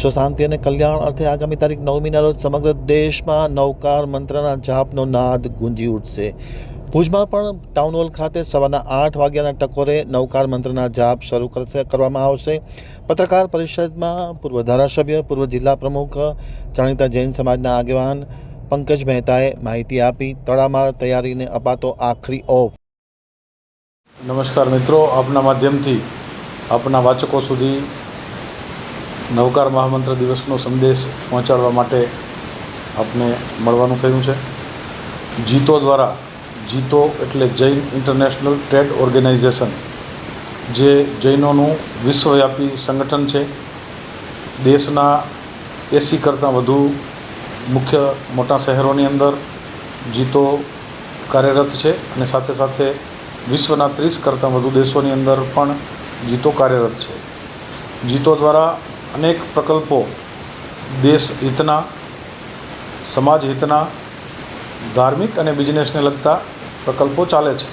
વિશ્વ શાંતિ અને કલ્યાણ અર્થે આગામી તારીખ 9મીના રોજ સમગ્ર દેશમાં નવકાર મંત્રના જાપનો નાદ ગુંજી ઉઠશે। ભુજમાં પણ ટાઉન હોલ ખાતે સવારના 8 વાગ્યાના ટકોરે નવકાર મંત્રના જાપ શરૂ કરવામાં આવશે। પત્રકાર પરિષદમાં પૂર્વ ધારાસભ્ય, પૂર્વ જિલ્લા પ્રમુખ, જાણીતા જૈન સમાજના આગેવાન પંકજ મહેતાએ માહિતી આપી તડામાર તૈયારીને અપાતો આખરી ઓપ। નમસ્કાર મિત્રો, આપના માધ્યમથી આપના વાચકો સુધી નવકાર મહામંત્ર દિવસનો સંદેશ પહોંચાડવા માટે આપને મળવાનું થયું છે। જીતો દ્વારા, જીતો એટલે જૈન ઇન્ટરનેશનલ ટ્રેડ ઓર્ગેનાઇઝેશન, જે જૈનોનું વિશ્વવ્યાપી સંગઠન છે। દેશના 80 કરતાં વધુ મુખ્ય મોટા શહેરોની અંદર જીતો કાર્યરત છે અને સાથે સાથે વિશ્વના 30 કરતાં વધુ દેશોની અંદર પણ જીતો કાર્યરત છે। જીતો દ્વારા અનેક પ્રકલ્પો દેશ હિતના, સમાજ હિતના, ધાર્મિક અને બિઝનેસને લગતા પ્રકલ્પો ચાલે છે।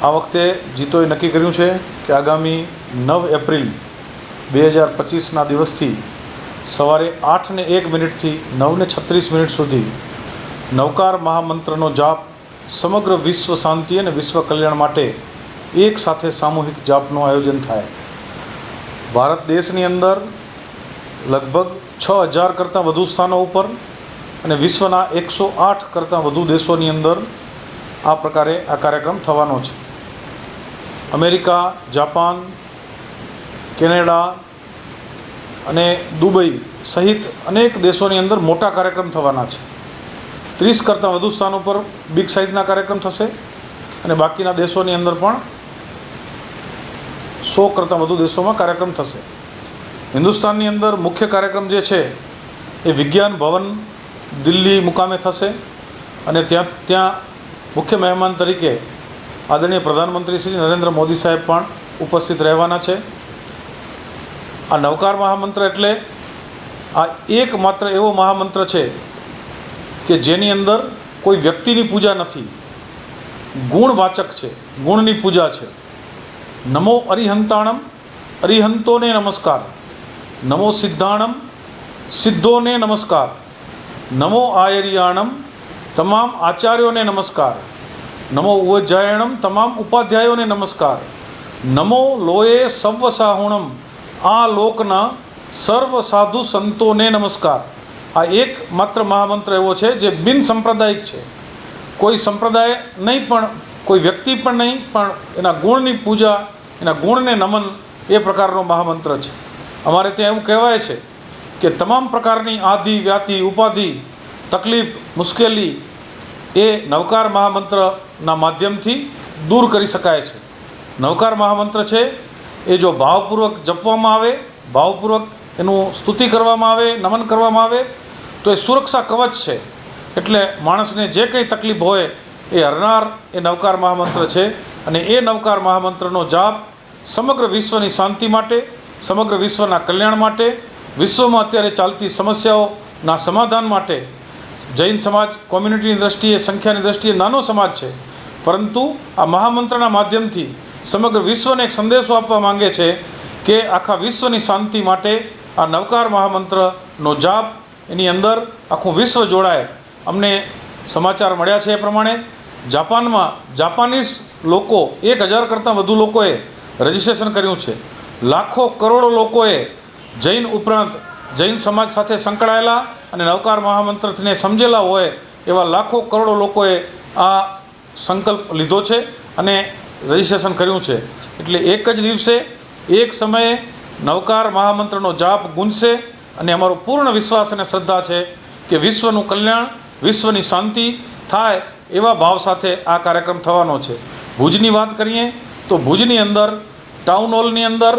આ વખતે જીતોએ નક્કી કર્યું છે કે આગામી 9 એપ્રિલ 2025ના દિવસથી સવારે 8:01 9:36 સુધી નવકાર મહામંત્રનો જાપ સમગ્ર વિશ્વ શાંતિ અને વિશ્વ કલ્યાણ માટે એક સાથે સામૂહિક જાપનું આયોજન થાય। ભારત દેશની અંદર લગભગ 6000 કરતાં વધુ સ્થાનો ઉપર અને વિશ્વના 108 કરતાં વધુ દેશોની અંદર આ પ્રકારે આ કાર્યક્રમ થવાનો છે। અમેરિકા, જાપાન, કેનેડા અને દુબઈ સહિત અનેક દેશોની અંદર મોટા કાર્યક્રમ થવાના છે। 30 કરતાં વધુ સ્થાનો પર બિગ સાઇઝના કાર્યક્રમ થશે અને બાકીના દેશોની અંદર પણ 100 કરતાં વધુ દેશોમાં કાર્યક્રમ થશે। હિન્દુસ્તાનની અંદર મુખ્ય કાર્યક્રમ જે છે એ વિજ્ઞાન ભવન દિલ્હી મુકામે થશે અને ત્યાં મુખ્ય મહેમાન તરીકે આદરણીય પ્રધાનમંત્રી શ્રી નરેન્દ્ર મોદી સાહેબ પણ ઉપસ્થિત રહેવાના છે। આ નવકાર મહામંત્ર એટલે આ એકમાત્ર એવો મહામંત્ર છે કે જેની અંદર કોઈ વ્યક્તિની પૂજા નથી, ગુણવાચક છે, ગુણની પૂજા છે। નમો અરિહંતાણમ, અરિહંતોને નમસ્કાર। નમો સિદ્ધાણમ, સિદ્ધોને નમસ્કાર। નમો આયર્યાણમ, તમામ આચાર્યોને નમસ્કાર। નમો ઉવજ્જાયણમ, તમામ ઉપાધ્યાયોને નમસ્કાર। નમો લોએ સર્વ સાહુણમ, આ લોકના સર્વ સાધુ સંતોને નમસ્કાર। આ એક માત્ર મહામંત્ર એવો છે જે બિન સાંપ્રદાયિક છે, કોઈ સંપ્રદાય નહીં, પણ કોઈ વ્યક્તિ પણ નહીં, પણ એના ગુણની પૂજા, એના ગુણને નમન, એ પ્રકારનો મહામંત્ર છે। અમારે ત્યાં એવું કહેવાય છે કે તમામ પ્રકારની આધિ, વ્યાધિ, ઉપાધિ, તકલીફ, મુશ્કેલી એ નવકાર મહામંત્રના માધ્યમથી દૂર કરી શકાય છે। નવકાર મહામંત્ર છે એ જો ભાવપૂર્વક જપવામાં આવે, ભાવપૂર્વક એનું સ્તુતિ કરવામાં આવે, નમન કરવામાં આવે તો એ સુરક્ષા કવચ છે। એટલે માણસને જે કંઈ તકલીફ હોય એ હરનાર એ નવકાર મહામંત્ર છે અને એ નવકાર મહામંત્રનો જાપ સમગ્ર વિશ્વની શાંતિ માટે, સમગ્ર વિશ્વના કલ્યાણ માટે, વિશ્વમાં અત્યારે ચાલતી સમસ્યાઓના સમાધાન માટે, જૈન સમાજ કોમ્યુનિટીની દૃષ્ટિએ, સંખ્યાની દૃષ્ટિએ નાનો સમાજ છે, પરંતુ આ મહામંત્રના માધ્યમથી સમગ્ર વિશ્વને એક સંદેશો આપવા માંગે છે કે આખા વિશ્વની શાંતિ માટે આ નવકાર મહામંત્રનો જાપ, એની અંદર આખું વિશ્વ જોડાય। અમને સમાચાર મળ્યા છે એ પ્રમાણે જાપાનમાં જાપાનીઝ લોકો 1000 કરતાં વધુ લોકોએ રજિસ્ટ્રેશન કર્યું છે। લાખો કરોડો લોકોએ જૈન ઉપરાંત જૈન સમાજ સાથે સંકળાયેલા અને નવકાર મહામંત્રને સમજેલા હોય એવા લાખો કરોડો લોકોએ આ સંકલ્પ લીધો છે અને રજિસ્ટ્રેશન કર્યું છે। એટલે એક જ દિવસે, એક સમયે નવકાર મહામંત્રનો જાપ ગુંજશે અને અમારો પૂર્ણ વિશ્વાસ અને શ્રદ્ધા છે કે વિશ્વનું કલ્યાણ, વિશ્વની શાંતિ થાય એવા ભાવ સાથે આ કાર્યક્રમ થવાનો છે। ભુજની વાત કરીએ તો ભુજની અંદર ટાઉન હોલની અંદર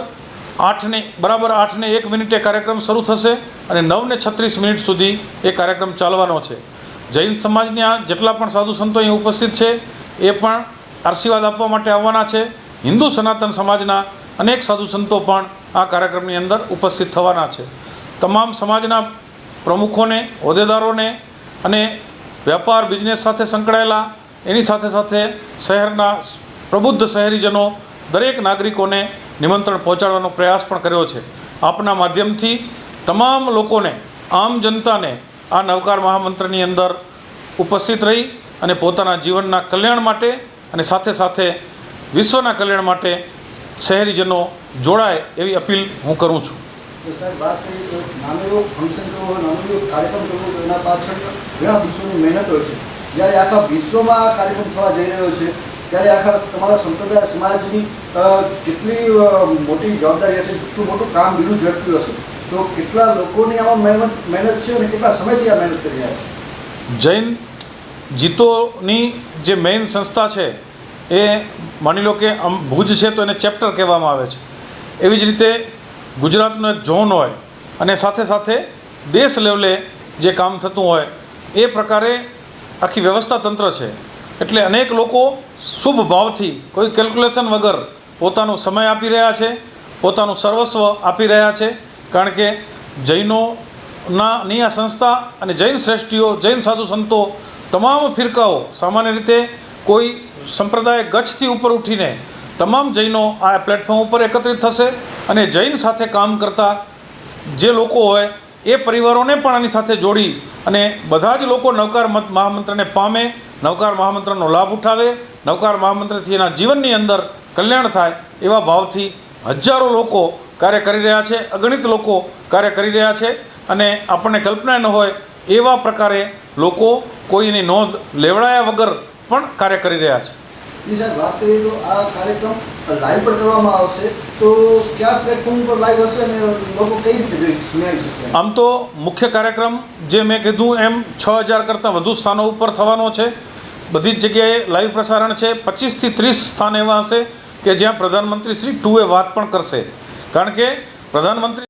8:01 કાર્યક્રમ શરૂ થશે અને 9:36 સુધી એ કાર્યક્રમ ચાલવાનો છે। જૈન સમાજના જેટલા પણ સાધુ સંતો અહીં ઉપસ્થિત છે એ પણ આશીર્વાદ આપવા માટે આવવાના છે। હિન્દુ સનાતન સમાજના અનેક સાધુ સંતો પણ આ કાર્યક્રમની અંદર ઉપસ્થિત થવાના છે। તમામ સમાજના પ્રમુખોને, હોદ્દેદારોને અને વ્યાપાર બિઝનેસ સાથે સંકળાયેલા, એની સાથે સાથે શહેરના પ્રબુદ્ધ શહેરીજનો, દરેક નાગરિકોને નિમંત્રણ પહોંચાડવાનો પ્રયાસ પણ કર્યો છે। આપના માધ્યમથી તમામ લોકોને, આમ જનતાને આ નવકાર મહામંત્રની અંદર ઉપસ્થિત રહી અને પોતાના જીવનના કલ્યાણ માટે અને સાથે સાથે વિશ્વના કલ્યાણ માટે શહેરીજનો જોડાય એવી અપીલ હું કરું છું. તો સાહેબ વાત કરીએ તો નાનો એવો ફંક્શન કરવો હોય, નાનો એવો કાર્યક્રમ કરવો તો એના પાછળ ઘણા દિવસોની મહેનત હોય છે. જ્યારે આખા વિશ્વમાં આ કાર્યક્રમ થવા જઈ રહ્યો છે ત્યારે આખા તમારા સંપ્રદાય સમાજની કેટલી મોટી જવાબદારી હશે, કેટલું મોટું કામ બીજું ઝડપ્યું હશે, તો કેટલા લોકોની આમાં મહેનત છે અને કેટલા સમયથી આ મહેનત કરી રહ્યા છે. જૈન જીતોની જે મેઇન સંસ્થા છે એ માની લો કે ભુજ છે તો એને ચેપ્ટર કહેવામાં આવે છે. એવી જ રીતે ગુજરાતનો એક ઝોન હોય અને સાથે સાથે દેશ લેવલે જે કામ થતું હોય એ પ્રકારે આખી વ્યવસ્થા તંત્ર છે. એટલે અનેક લોકો શુભ ભાવથી કોઈ કેલ્ક્યુલેશન વગર પોતાનો સમય આપી રહ્યા છે, પોતાનું સર્વસ્વ આપી રહ્યા છે. કારણ કે જૈનોની આ સંસ્થા અને જૈન શ્રેષ્ઠીઓ, જૈન સાધુ સંતો, તમામ ફિરકાઓ સામાન્ય રીતે કોઈ સંપ્રદાય ગચ્છથી ઉપર ઉઠીને તમામ જૈનો આ પ્લેટફોર્મ ઉપર એકત્રિત થશે અને જૈન સાથે કામ કરતા જે લોકો હોય એ પરિવારોને પણ આની સાથે જોડી અને બધા જ લોકો નવકાર મહામંત્રને પામે, નવકાર મહામંત્રનો લાભ ઉઠાવે, નવકાર મહામંત્રથી એના જીવનની અંદર કલ્યાણ થાય એવા ભાવથી હજારો લોકો કાર્ય કરી રહ્યા છે, અગણિત લોકો કાર્ય કરી રહ્યા છે અને આપણને કલ્પના ન હોય એવા પ્રકારે લોકો કોઈની નોંધ લેવડાયા વગર પણ કાર્ય કરી રહ્યા છે. સાહેબ વાત કરીએ તો આ કાર્યક્રમ લાઈવ પર કરવામાં આવશે તો કયા પ્લેટફોર્મ પર લાઈવ હશે અને લોકો કઈ રીતે જોઈ શકશે? આમ તો મુખ્ય કાર્યક્રમ જે મેં કીધું એમ 6000 કરતાં વધુ સ્થાનો ઉપર થવાનો છે. બધી જ જગ્યાએ લાઈવ પ્રસારણ છે. 25 થી 30 સ્થાન એવા હશે કે જ્યાં પ્રધાનમંત્રી શ્રી 2 વાત પણ કરશે. કારણ કે પ્રધાનમંત્રી